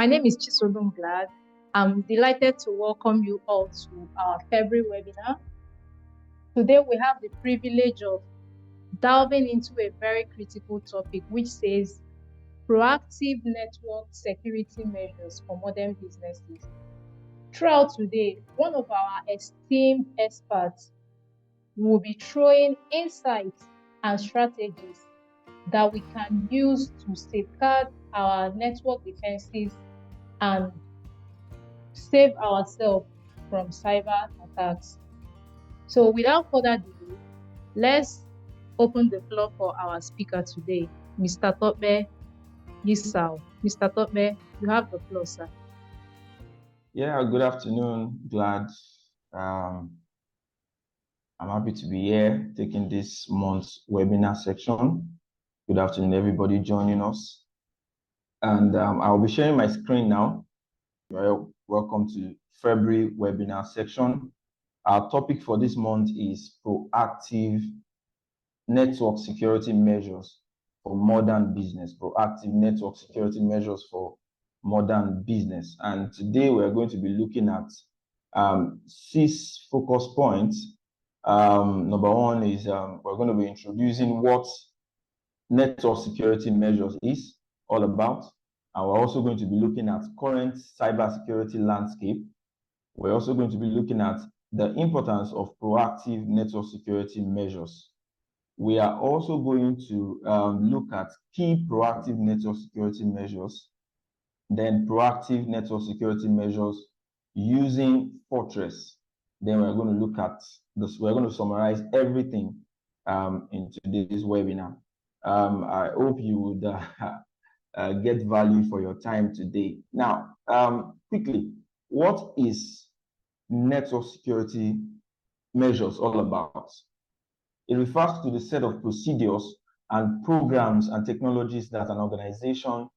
My name is Chisolum Glad. I'm delighted to welcome you all to our February webinar. Today, we have the privilege of delving into a very critical topic, which says proactive network security measures for modern businesses. Throughout today, one of our esteemed experts will be throwing insights and strategies that we can use to safeguard our network defenses and save ourselves from cyber attacks. So without further delay, let's open the floor for our speaker today, Mr. Tope Yisao. Mr. Tope, you have the floor, sir. Yeah, good afternoon. Glad. I'm happy to be here taking this month's webinar section. Good afternoon, everybody joining us. And I'll be sharing my screen now. Welcome to February webinar section. Our topic for this month is proactive network security measures for modern business. Proactive network security measures for modern business. And today we're going to be looking at 6 focus points. Number one is we're going to be introducing what network security measures is all about. And we're also going to be looking at current cybersecurity landscape. We're also going to be looking at the importance of proactive network security measures. We are also going to look at key proactive network security measures, then proactive network security measures using Fortress. Then we're going to look at this. We're going to summarize everything in today's webinar. I hope you would get value for your time today. Now, quickly, what is network security measures all about? It refers to the set of procedures and programs and technologies that an organization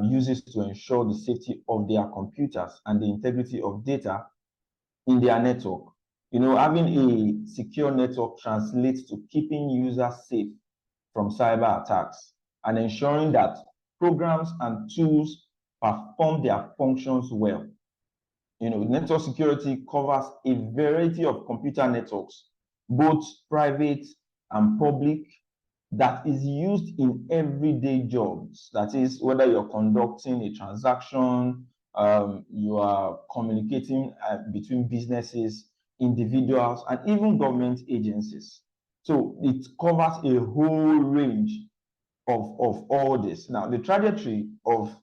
uses to ensure the safety of their computers and the integrity of data in their network. You know, having a secure network translates to keeping users safe from cyber attacks and ensuring that programs and tools perform their functions well. You know, network security covers a variety of computer networks, both private and public, that is used in everyday jobs. That is, whether you're conducting a transaction, you are communicating between businesses, individuals, and even government agencies. So it covers a whole range of all this. Now, the trajectory of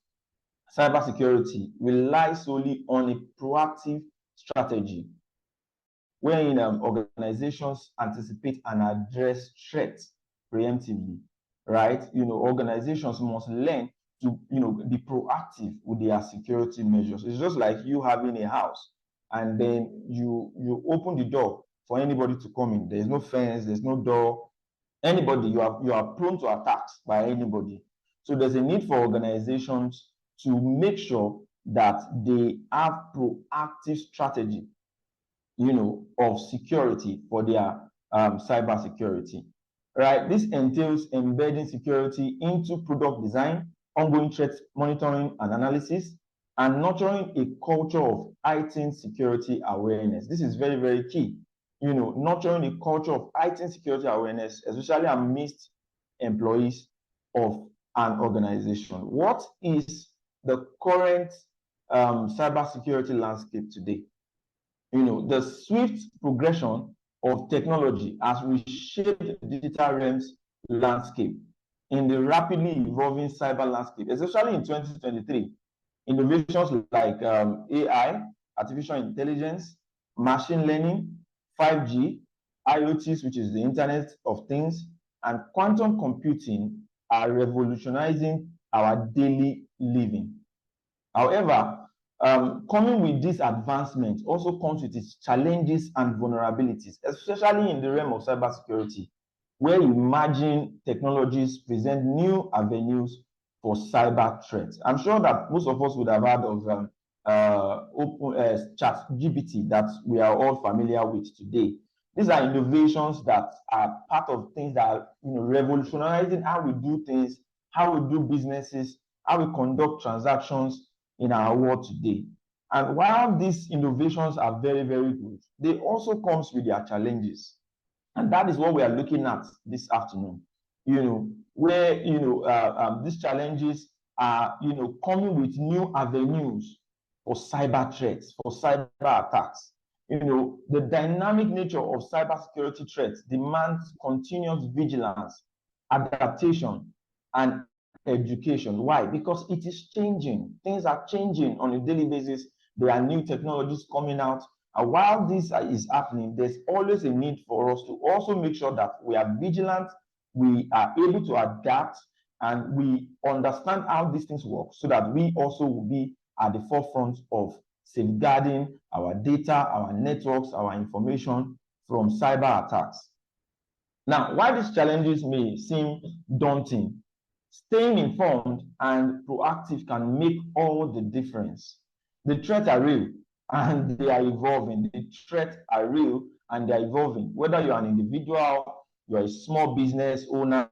cybersecurity relies solely on a proactive strategy, wherein organizations anticipate and address threats preemptively, right? You know, organizations must learn to, be proactive with their security measures. It's just like you having a house and then you open the door for anybody to come in. There's no fence, there's no door. Anybody, you are prone to attacks by anybody. So there's a need for organizations to make sure that they have proactive strategy, of security for their cyber security, right? This entails embedding security into product design, ongoing threat monitoring and analysis, and nurturing a culture of heightened security awareness. This is very, very key. Nurturing a culture of heightened security awareness, especially amidst employees of an organization. What is the current cybersecurity landscape today? The swift progression of technology has reshaped the digital realms landscape in the rapidly evolving cyber landscape, especially in 2023. Innovations like AI, artificial intelligence, machine learning, 5G, IoT, which is the Internet of Things, and quantum computing are revolutionizing our daily living. However, coming with this advancement also comes with its challenges and vulnerabilities, especially in the realm of cybersecurity, where emerging technologies present new avenues for cyber threats. I'm sure that most of us would have heard of ChatGPT that we are all familiar with today. These are innovations that are part of things that are revolutionizing how we do things, how we do businesses, how we conduct transactions, in our world today. And while these innovations are very, very good, they also comes with their challenges. And that is what we are looking at this afternoon, where, these challenges are, coming with new avenues for cyber threats, for cyber attacks. The dynamic nature of cybersecurity threats demands continuous vigilance, adaptation, and education. Why? Because it is changing. Things are changing on a daily basis. There are new technologies coming out. And while this is happening, there's always a need for us to also make sure that we are vigilant, we are able to adapt, and we understand how these things work so that we also will be at the forefront of safeguarding our data, our networks, our information from cyber attacks. Now, while these challenges may seem daunting, staying informed and proactive can make all the difference. The threats are real and they are evolving. The threats are real and they are evolving. Whether you're an individual, you're a small business owner,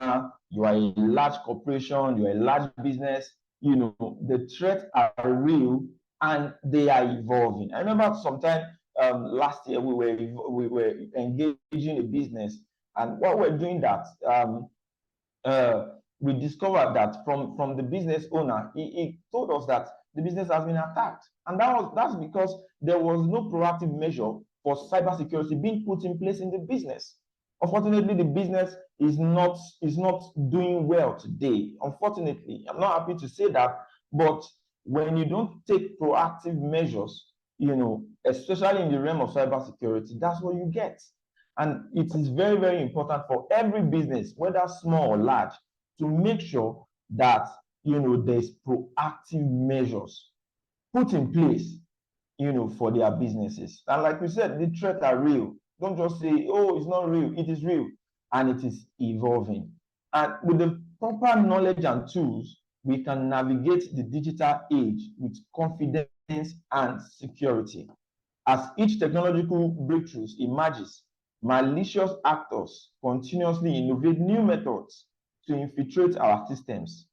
you are a large corporation, you're a large business, the threats are real and they are evolving. I remember sometime last year we were engaging a business, and while we're doing that, we discovered that from the business owner, he told us that the business has been attacked, and that's because there was no proactive measure for cybersecurity being put in place in the business. Unfortunately, the business is not doing well today. Unfortunately, I'm not happy to say that, but when you don't take proactive measures, especially in the realm of cybersecurity, that's what you get. And it is very, very important for every business, whether small or large, to make sure that there's proactive measures put in place, for their businesses. And like we said, the threats are real. Don't just say, oh, it's not real. It is real, and it is evolving. And with the proper knowledge and tools, we can navigate the digital age with confidence and security. As each technological breakthrough emerges, malicious actors continuously innovate new methods to infiltrate our systems.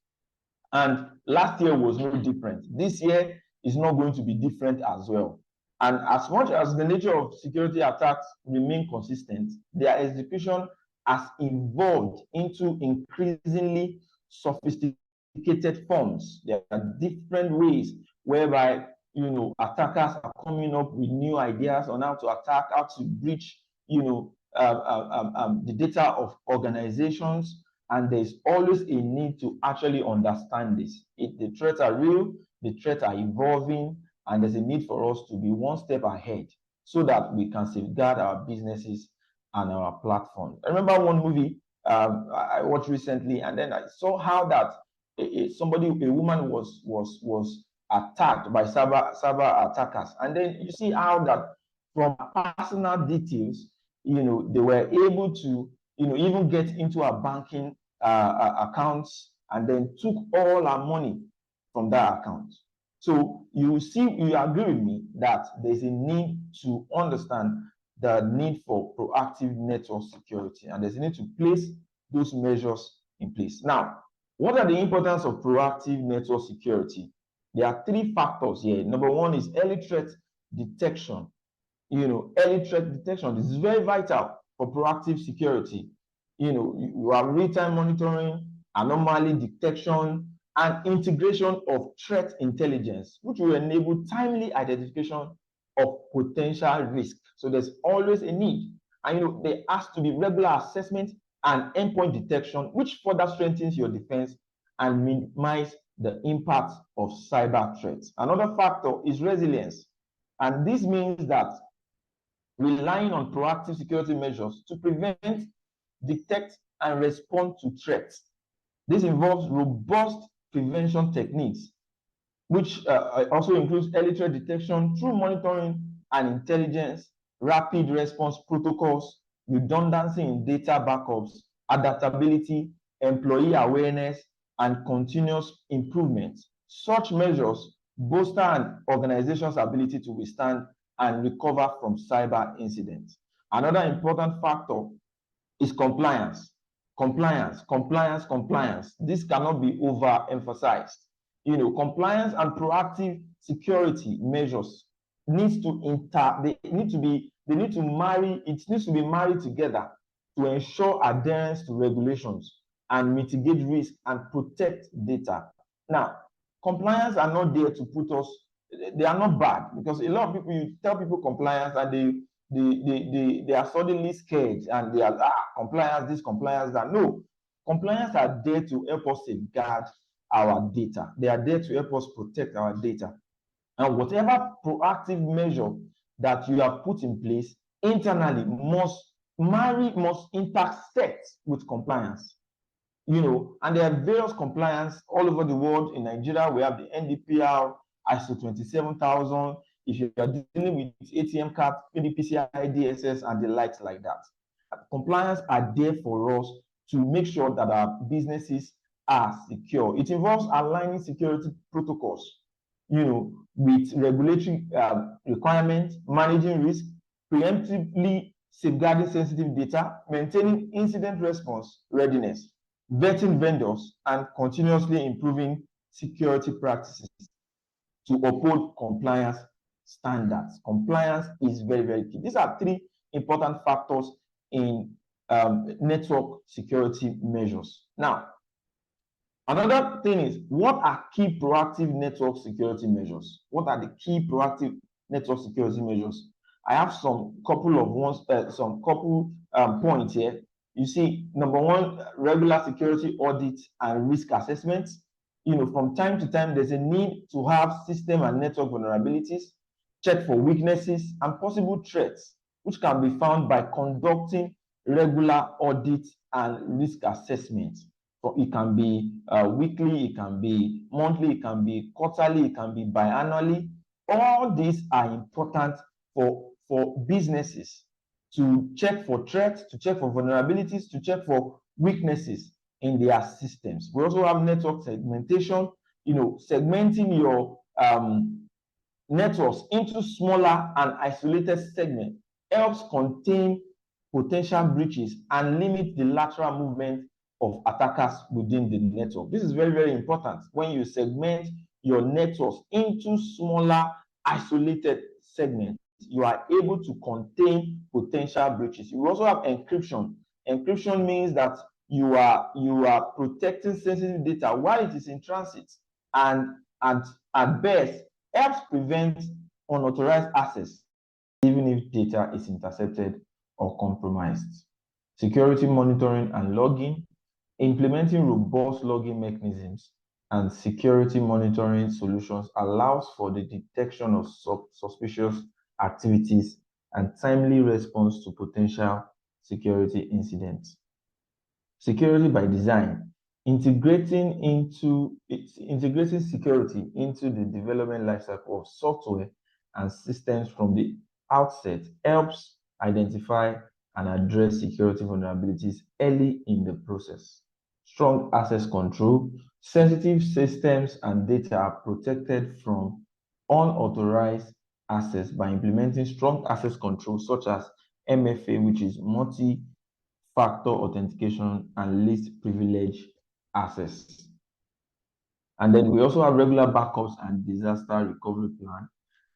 And last year was no different. This year is not going to be different as well. And as much as the nature of security attacks remain consistent, their execution has evolved into increasingly sophisticated forms. There are different ways whereby attackers are coming up with new ideas on how to attack, how to breach the data of organizations, and there's always a need to actually understand this. The threats are real, the threats are evolving, and there's a need for us to be one step ahead so that we can safeguard our businesses and our platform. I remember one movie I watched recently, and then I saw how that a woman was attacked by cyber attackers, and then you see how that from personal details, they were able to even get into our banking accounts, and then took all our money from that account. So you agree with me that there's a need to understand the need for proactive network security, and there's a need to place those measures in place. Now, what are the importance of proactive network security? There are three factors here. Number one is early threat detection. Early threat detection is very vital for proactive security. You have real-time monitoring, anomaly detection, and integration of threat intelligence, which will enable timely identification of potential risk. So there's always a need. And there has to be regular assessment and endpoint detection, which further strengthens your defense and minimize the impact of cyber threats. Another factor is resilience. And this means that relying on proactive security measures to prevent, detect, and respond to threats. This involves robust prevention techniques, which also includes early threat detection through monitoring and intelligence, rapid response protocols, redundancy in data backups, adaptability, employee awareness, and continuous improvement. Such measures bolster an organization's ability to withstand and recover from cyber incidents. Another important factor is compliance. Compliance. This cannot be overemphasized. Compliance and proactive security measures needs to it needs to be married together to ensure adherence to regulations and mitigate risk and protect data. Now, compliance are not there to put us, they are not bad, because a lot of people, you tell people compliance and they are suddenly scared and they are compliance this, compliance that. No, compliance are there to help us safeguard our data. They are there to help us protect our data. And whatever proactive measure that you have put in place internally must intersect with compliance. And there are various compliance all over the world. In Nigeria, we have the NDPR, ISO 27000. If you are dealing with ATM cards, PDPCI, DSS, and the likes like that. Compliance are there for us to make sure that our businesses are secure. It involves aligning security protocols, with regulatory requirements, managing risk, preemptively safeguarding sensitive data, maintaining incident response readiness, vetting vendors, and continuously improving security practices to uphold compliance standards. Compliance is very, very key. These are three important factors in network security measures. Now, another thing is, what are key proactive network security measures? What are the key proactive network security measures? I have some couple points here. You see, number one, regular security audit and risk assessments. From time to time, there's a need to have system and network vulnerabilities, check for weaknesses and possible threats, which can be found by conducting regular audits and risk assessments. It can be weekly, it can be monthly, it can be quarterly, it can be biannually. All these are important for businesses to check for threats, to check for vulnerabilities, to check for weaknesses in their systems. We also have network segmentation, segmenting your networks into smaller and isolated segments helps contain potential breaches and limit the lateral movement of attackers within the network. This is very, very important. When you segment your networks into smaller, isolated segments, you are able to contain potential breaches. You also have encryption. Encryption means that you are protecting sensitive data while it is in transit, and at best helps prevent unauthorized access, even if data is intercepted or compromised. Security monitoring and logging. Implementing robust logging mechanisms and security monitoring solutions allows for the detection of suspicious activities and timely response to potential security incidents. Security by design. Integrating security into the development lifecycle of software and systems from the outset helps identify and address security vulnerabilities early in the process. Strong access control. Sensitive systems and data are protected from unauthorized access by implementing strong access control such as MFA, which is multi-factor authentication, and least privilege access. And then we also have regular backups and disaster recovery plan.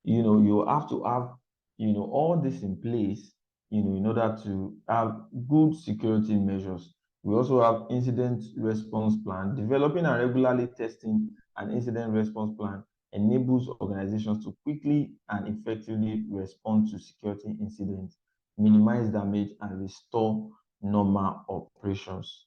You have to have all this in place in order to have good security measures. We also have incident response plan. Developing and regularly testing an incident response plan enables organizations to quickly and effectively respond to security incidents, minimize damage, and restore normal operations.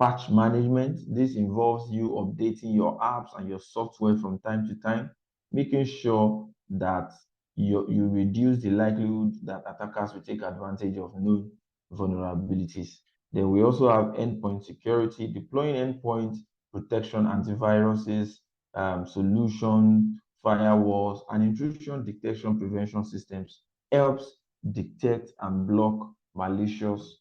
Patch management. This involves you updating your apps and your software from time to time, making sure that you reduce the likelihood that attackers will take advantage of known vulnerabilities. Then we also have endpoint security, deploying endpoint protection, antiviruses, solution, firewalls, and intrusion detection prevention systems helps detect and block malicious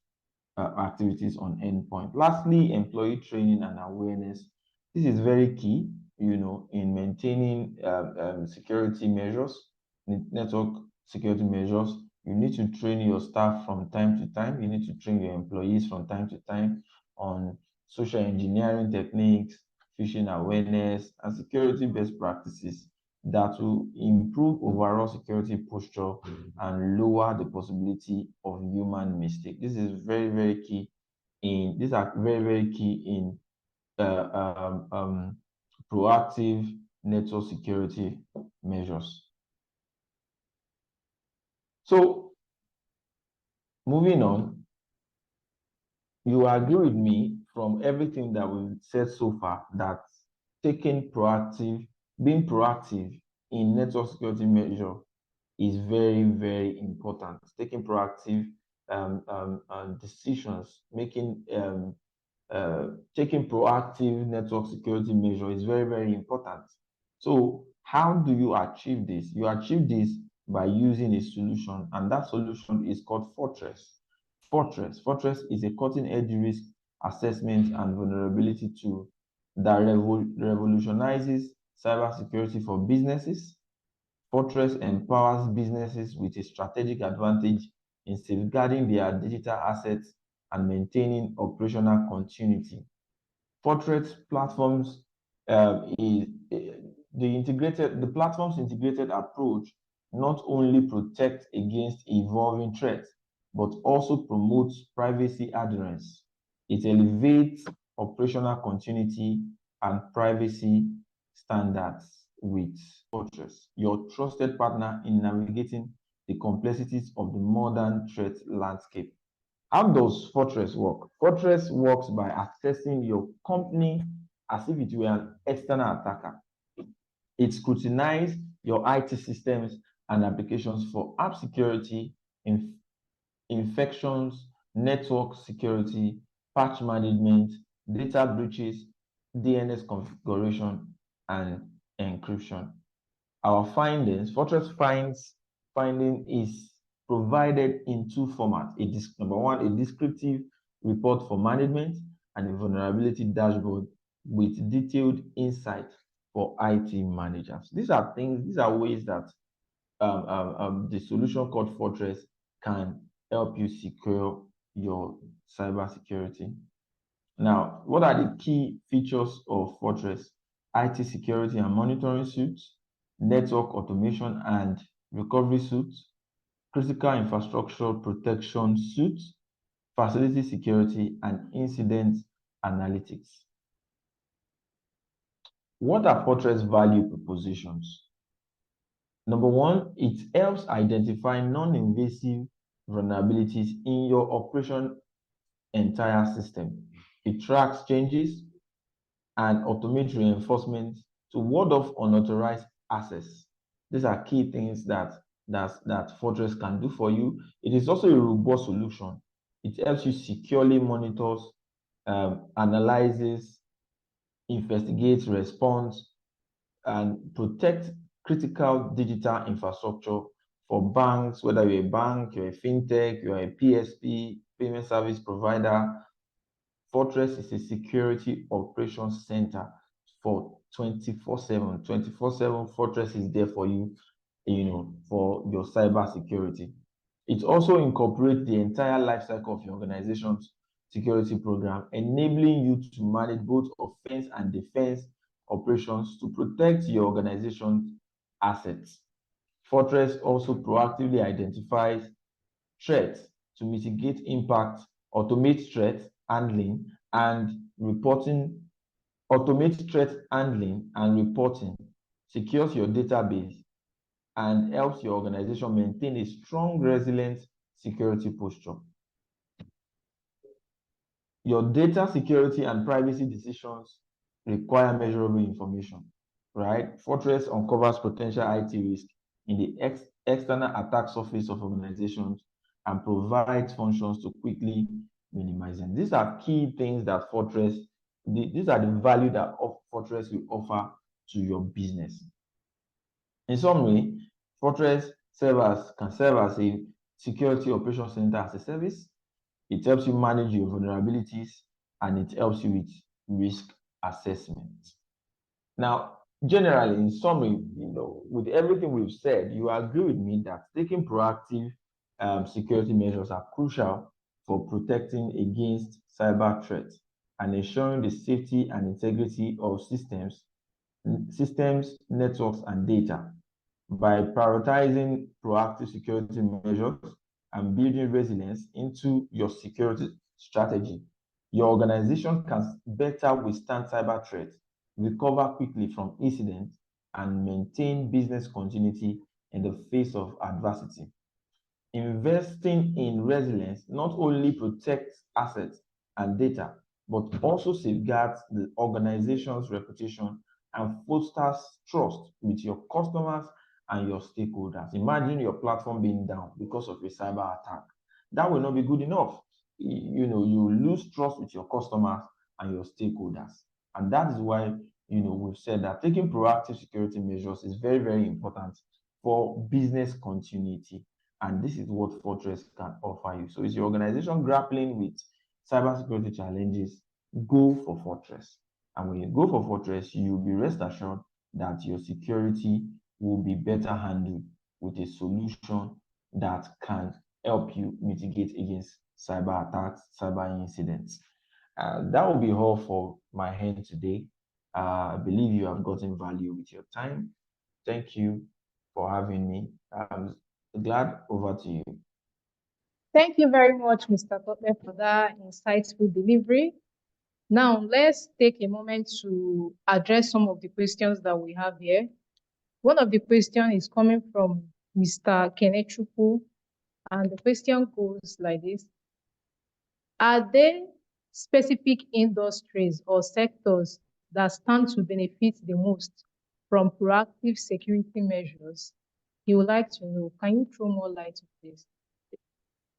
activities on endpoint. Lastly, employee training and awareness. This is very key, in maintaining security measures, network security measures. You need to train your staff from time to time. You need to train your employees from time to time on social engineering techniques, phishing awareness, and security best practices. that will improve overall security posture and lower the possibility of human mistake. This is very, very key in, these are very, very key in proactive network security measures. So moving on, you agree with me from everything that we've said so far that being proactive in network security measure is very, very important. Taking proactive decisions, taking proactive network security measure is very, very important. So how do you achieve this? You achieve this by using a solution, and that solution is called Fortress. Fortress is a cutting-edge risk assessment and vulnerability tool that revolutionizes cybersecurity for businesses. Fortress empowers businesses with a strategic advantage in safeguarding their digital assets and maintaining operational continuity. Fortress platforms is the platform's integrated approach not only protects against evolving threats, but also promotes privacy adherence. It elevates operational continuity and privacy standards with Fortress, your trusted partner in navigating the complexities of the modern threat landscape. How does Fortress work? Fortress works by assessing your company as if it were an external attacker. It scrutinizes your IT systems and applications for app security, infections, network security, patch management, data breaches, DNS configuration, and encryption. Our findings, finding is provided in two formats. Number one, a descriptive report for management and a vulnerability dashboard with detailed insight for IT managers. These are ways that the solution called Fortress can help you secure your cybersecurity. Now, what are the key features of Fortress? IT security and monitoring suites, network automation and recovery suites, critical infrastructure protection suites, facility security, and incident analytics. What are Fortress value propositions? Number one, it helps identify non-invasive vulnerabilities in your operation entire system. It tracks changes and automates reinforcement to ward off unauthorized access. These are key things that Fortress can do for you. It is also a robust solution. It helps you securely monitors, analyzes, investigates, responds, and protect critical digital infrastructure for banks, whether you're a bank, you're a fintech, you're a PSP, payment service provider. Fortress is a security operations center for 24/7. 24/7 Fortress is there for you, for your cyber security. It also incorporates the entire life cycle of your organization's security program, enabling you to manage both offense and defense operations to protect your organization's assets. Fortress also proactively identifies threats to mitigate impact, automate threat handling and reporting, secures your database, and helps your organization maintain a strong, resilient security posture. Your data security and privacy decisions require measurable information, right? Fortress uncovers potential IT risk in the external attack surface of organizations and provides functions to quickly minimize them. These are key things that these are the value that Fortress will offer to your business. In summary, Fortress can serve as a security operations center as a service. It helps you manage your vulnerabilities and it helps you with risk assessment. Now, generally, in summary, with everything we've said, you agree with me that taking proactive security measures are crucial for protecting against cyber threats and ensuring the safety and integrity of systems systems, networks, and data. By prioritizing proactive security measures and building resilience into your security strategy, your organization can better withstand cyber threats, recover quickly from incidents, and maintain business continuity in the face of adversity. Investing in resilience not only protects assets and data, but also safeguards the organization's reputation and fosters trust with your customers and your stakeholders. Imagine your platform being down because of a cyber attack. That will not be good enough. You lose trust with your customers and your stakeholders. And that is why, we've said that taking proactive security measures is very, very important for business continuity. And this is what Fortress can offer you. So is your organization grappling with cybersecurity challenges? Go for Fortress. And when you go for Fortress, you'll be rest assured that your security will be better handled with a solution that can help you mitigate against cyber attacks, cyber incidents. That will be all for my hand today. I believe you have gotten value with your time. Thank you for having me. Glad, over to you. Thank you very much, Mr. Tope, for that insightful delivery. Now, let's take a moment to address some of the questions that we have here. One of the questions is coming from Mr. Kenechuku, and the question goes like this. Are there specific industries or sectors that stand to benefit the most from proactive security measures? He would like to know, can you throw more light on this?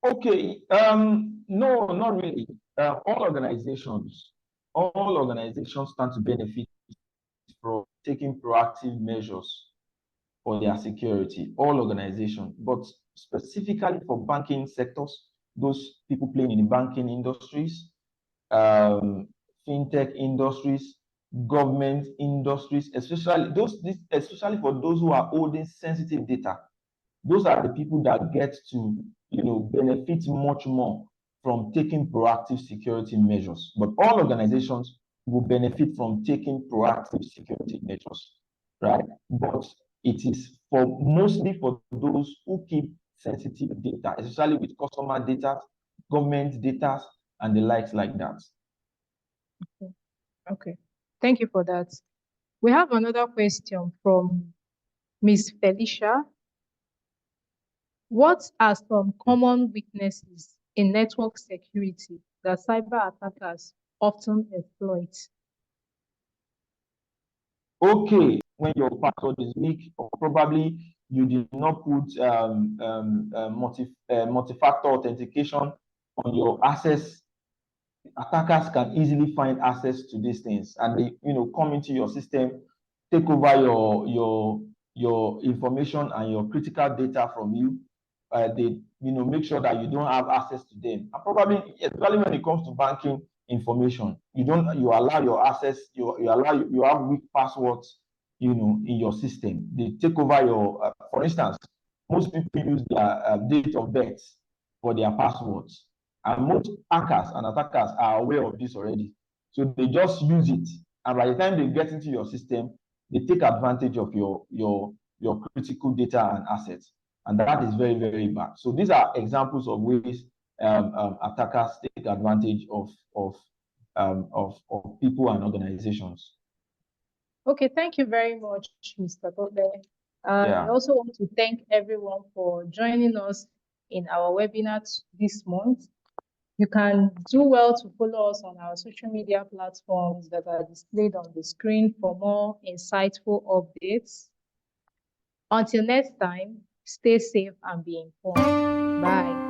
Okay, no, not really. All organizations stand to benefit from taking proactive measures for their security, all organizations, but specifically for banking sectors, those people playing in the banking industries, fintech industries, government industries, especially for those who are holding sensitive data. Those are the people that get to benefit much more from taking proactive security measures. But all organizations will benefit from taking proactive security measures, right? But it is mostly for those who keep sensitive data, especially with customer data, government data, and the likes like that. Okay. Thank you for that. We have another question from Ms. Felicia. What are some common weaknesses in network security that cyber attackers often exploit? Okay, when your password is weak, or probably you did not put multi-factor authentication on your access, attackers can easily find access to these things, and they come into your system, take over your information and your critical data from you. They make sure that you don't have access to them. And probably, especially when it comes to banking information, you allow your access, you have weak passwords, in your system. They take over your, for instance, most people use their date of birth for their passwords. And most hackers and attackers are aware of this already. So they just use it. And by the time they get into your system, they take advantage of your critical data and assets. And that is very, very bad. So these are examples of ways attackers take advantage of people and organizations. Okay, thank you very much, Mr. Tope. I also want to thank everyone for joining us in our webinar this month. You can do well to follow us on our social media platforms that are displayed on the screen for more insightful updates. Until next time, stay safe and be informed. Bye.